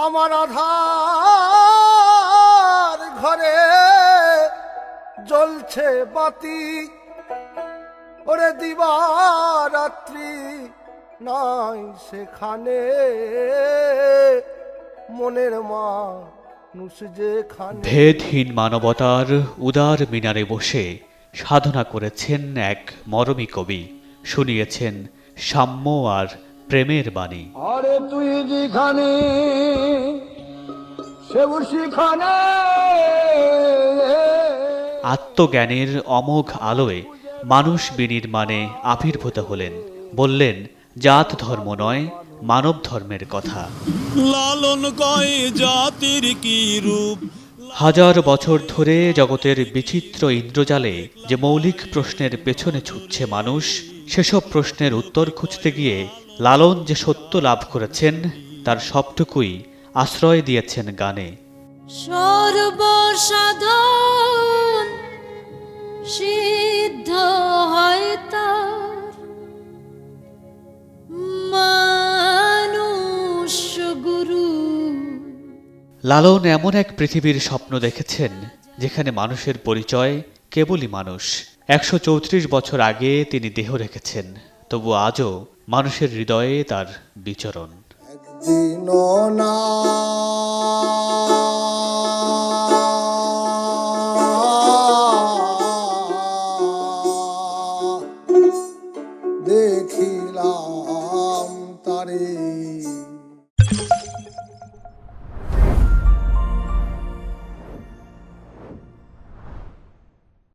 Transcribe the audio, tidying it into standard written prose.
আমার আধার ঘরে জ্বলছে বাতি, ওরে দিবারাত্রি নাই সেখানে মনের মানুষ যেখানে। ভেদহীন মানবতার উদার মিনারে বসে সাধনা করেছেন এক মরমী কবি, শুনিয়েছেন সাম্য আর প্রেমের বাণী। আরে তুই যেখানে সেও সেখানে। আত্মজ্ঞানের অমোঘ আলোয় মানুষ বিনির্মাণে আবির্ভূত হলেন, বললেন জাত ধর্ম নয় মানব ধর্মের কথা। লালন কয় জাতির কি রূপ। হাজার বছর ধরে জগতের বিচিত্র ইন্দ্রজালে যে মৌলিক প্রশ্নের পেছনে ছুটছে মানুষ, সেসব প্রশ্নের উত্তর খুঁজতে গিয়ে লালন যে সত্য লাভ করেছেন তার সবটুকুই আশ্রয় দিয়েছেন গানে। সর্বসাধন সিদ্ধ হয় তার, মানুষ গুরু। লালন এমন এক পৃথিবীর স্বপ্ন দেখেছেন যেখানে মানুষের পরিচয় কেবলই মানুষ। ১৩৪ বছর আগে তিনি দেহ রেখেছেন, তবু আজও মানুষের হৃদয়ে তার বিচরণ। একদিন না